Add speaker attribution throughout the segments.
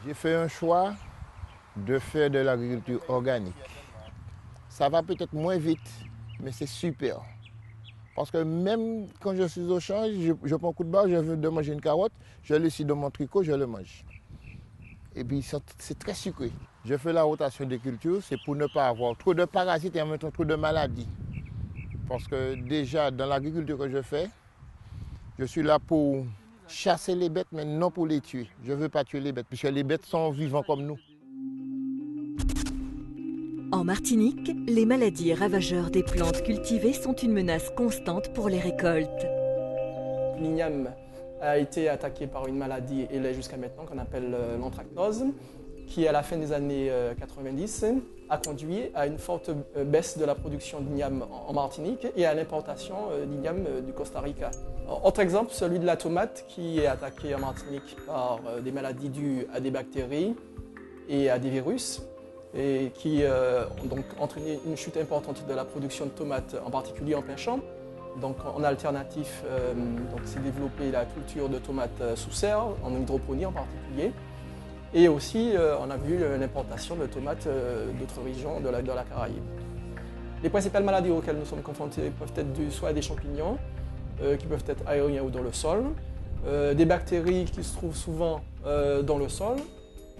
Speaker 1: J'ai fait un choix de faire de l'agriculture organique. Ça va peut-être moins vite, mais c'est super. Parce que même quand je suis au champ, je prends un coup de barre, je veux de manger une carotte, je le laisse dans mon tricot, je le mange. Et puis c'est très sucré. Je fais la rotation des cultures, c'est pour ne pas avoir trop de parasites et en même temps trop de maladies. Parce que déjà, dans l'agriculture que je fais, je suis là pour chasser les bêtes, mais non pour les tuer. Je ne veux pas tuer les bêtes, puisque les bêtes sont vivants comme nous.
Speaker 2: En Martinique, les maladies ravageurs des plantes cultivées sont une menace constante pour les récoltes.
Speaker 3: L'igname a été attaqué par une maladie et l'est jusqu'à maintenant qu'on appelle l'anthracnose, qui à la fin des années 90 a conduit à une forte baisse de la production d'igname en Martinique et à l'importation d'igname du Costa Rica. Autre exemple, celui de la tomate qui est attaquée en Martinique par des maladies dues à des bactéries et à des virus, et qui ont donc entraîné une chute importante de la production de tomates, en particulier en plein champ. Donc en alternatif, c'est développé la culture de tomates sous serre, en hydroponie en particulier. Et aussi, on a vu l'importation de tomates d'autres régions de la Caraïbe. Les principales maladies auxquelles nous sommes confrontés peuvent être dues soit à des champignons, qui peuvent être aériens ou dans le sol, des bactéries qui se trouvent souvent dans le sol,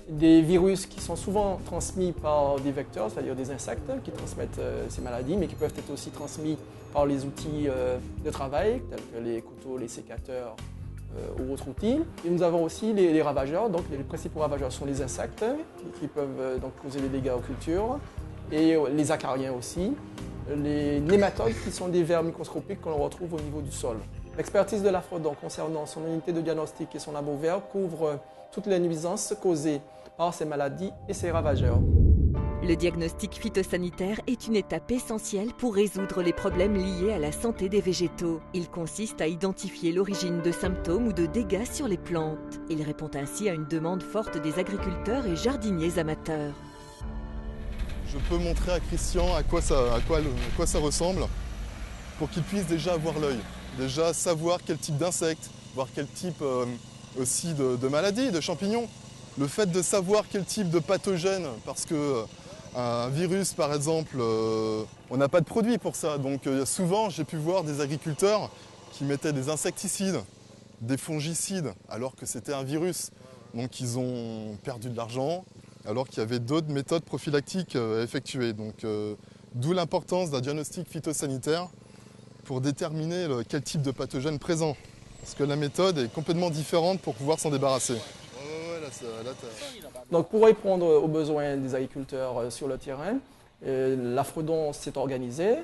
Speaker 3: des virus qui sont souvent transmis par des vecteurs, c'est-à-dire des insectes qui transmettent ces maladies, mais qui peuvent être aussi transmis par les outils de travail, tels que les couteaux, les sécateurs ou autres outils. Et nous avons aussi les ravageurs, donc les principaux ravageurs sont les insectes, qui peuvent donc causer des dégâts aux cultures, et les acariens aussi, les nématodes qui sont des vers microscopiques qu'on retrouve au niveau du sol. L'expertise de l'Afrodon concernant son unité de diagnostic et son labo vert couvre toutes les nuisances causées par ces maladies et ces ravageurs.
Speaker 2: Le diagnostic phytosanitaire est une étape essentielle pour résoudre les problèmes liés à la santé des végétaux. Il consiste à identifier l'origine de symptômes ou de dégâts sur les plantes. Il répond ainsi à une demande forte des agriculteurs et jardiniers amateurs.
Speaker 4: Je peux montrer à Christian à quoi ça ressemble pour qu'il puisse déjà avoir l'œil, déjà savoir quel type d'insectes, voir quel type aussi de maladies, de champignons. Le fait de savoir quel type de pathogène, parce que un virus par exemple, on n'a pas de produit pour ça. Donc souvent j'ai pu voir des agriculteurs qui mettaient des insecticides, des fongicides, alors que c'était un virus. Donc ils ont perdu de l'argent, alors qu'il y avait d'autres méthodes prophylactiques à effectuer. Donc d'où l'importance d'un diagnostic phytosanitaire pour déterminer quel type de pathogène présent. Parce que la méthode est complètement différente pour pouvoir s'en débarrasser.
Speaker 3: Donc pour répondre aux besoins des agriculteurs sur le terrain, l'Afrodon s'est organisé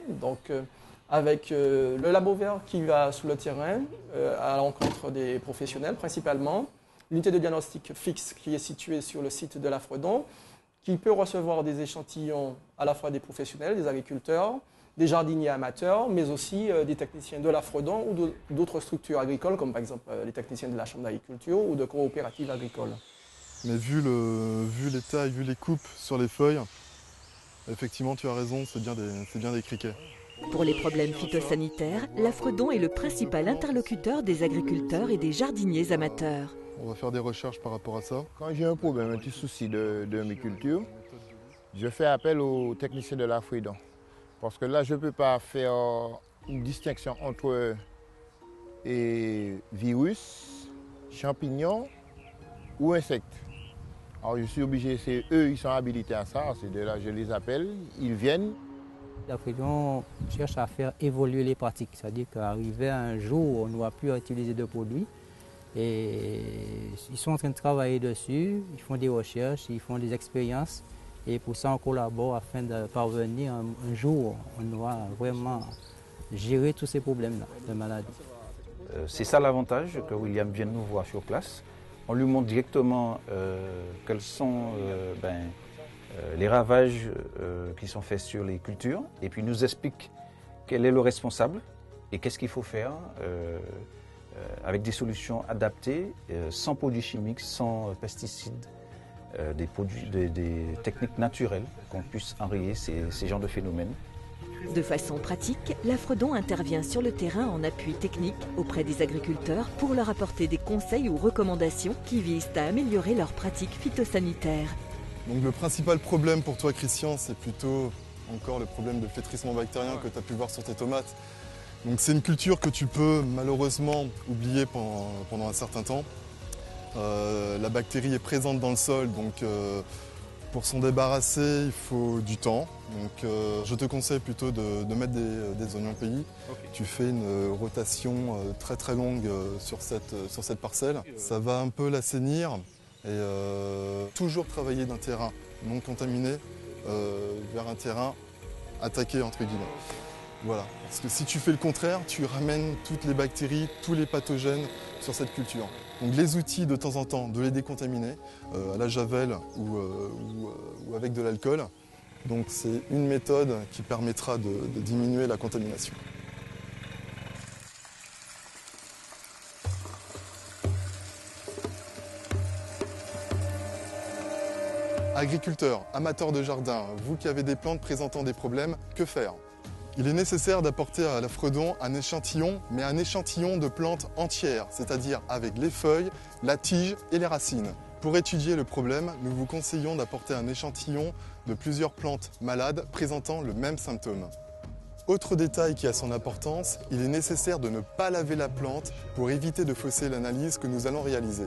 Speaker 3: avec le labo vert qui va sur le terrain à la rencontre des professionnels principalement, l'unité de diagnostic fixe qui est située sur le site de l'Afrodon, qui peut recevoir des échantillons à la fois des professionnels, des agriculteurs, des jardiniers amateurs, mais aussi des techniciens de l'Afrodon ou d'autres structures agricoles, comme par exemple les techniciens de la Chambre d'agriculture ou de coopératives agricoles.
Speaker 4: Mais vu l'état et vu les coupes sur les feuilles, effectivement tu as raison, c'est bien des criquets.
Speaker 2: Pour les problèmes phytosanitaires, l'Afrodon est le principal interlocuteur des agriculteurs et des jardiniers amateurs.
Speaker 4: On va faire des recherches par rapport à ça.
Speaker 1: Quand j'ai un problème, un petit souci de mes cultures, je fais appel aux techniciens de l'Afrodon. Parce que là, je ne peux pas faire une distinction entre virus, champignons ou insectes. Alors je suis obligé, c'est eux, ils sont habilités à ça, c'est de là je les appelle, ils viennent.
Speaker 5: L'Afrodon cherche à faire évoluer les pratiques, c'est-à-dire qu'arriver à un jour où on ne va plus utiliser de produits. Et ils sont en train de travailler dessus, ils font des recherches, ils font des expériences. Et pour ça, on collabore afin de parvenir un jour, on va vraiment gérer tous ces problèmes-là de maladie.
Speaker 6: C'est ça l'avantage que William vienne nous voir sur place. On lui montre directement quels sont les ravages qui sont faits sur les cultures et puis il nous explique quel est le responsable et qu'est-ce qu'il faut faire avec des solutions adaptées, sans produits chimiques, sans pesticides, des techniques naturelles qu'on puisse enrayer ces genres de phénomènes.
Speaker 2: De façon pratique, l'Afredon intervient sur le terrain en appui technique auprès des agriculteurs pour leur apporter des conseils ou recommandations qui visent à améliorer leurs pratiques phytosanitaires.
Speaker 4: Donc le principal problème pour toi, Christian, c'est plutôt encore le problème de flétrissement bactérien que tu as pu voir sur tes tomates. Donc c'est une culture que tu peux malheureusement oublier pendant un certain temps. La bactérie est présente dans le sol, donc pour s'en débarrasser, il faut du temps. Donc je te conseille plutôt de mettre des oignons pays. Okay. Tu fais une rotation très très longue sur cette parcelle. Ça va un peu l'assainir et toujours travailler d'un terrain non contaminé vers un terrain attaqué entre guillemets. Voilà, parce que si tu fais le contraire, tu ramènes toutes les bactéries, tous les pathogènes sur cette culture. Donc les outils de temps en temps, de les décontaminer à la javel ou avec de l'alcool. Donc c'est une méthode qui permettra de diminuer la contamination. Agriculteurs, amateurs de jardin, vous qui avez des plantes présentant des problèmes, que faire ? Il est nécessaire d'apporter à l'Afredon un échantillon, mais un échantillon de plantes entières, c'est-à-dire avec les feuilles, la tige et les racines. Pour étudier le problème, nous vous conseillons d'apporter un échantillon de plusieurs plantes malades présentant le même symptôme. Autre détail qui a son importance, il est nécessaire de ne pas laver la plante pour éviter de fausser l'analyse que nous allons réaliser.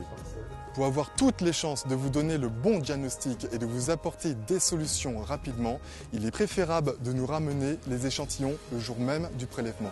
Speaker 4: Pour avoir toutes les chances de vous donner le bon diagnostic et de vous apporter des solutions rapidement, il est préférable de nous ramener les échantillons le jour même du prélèvement.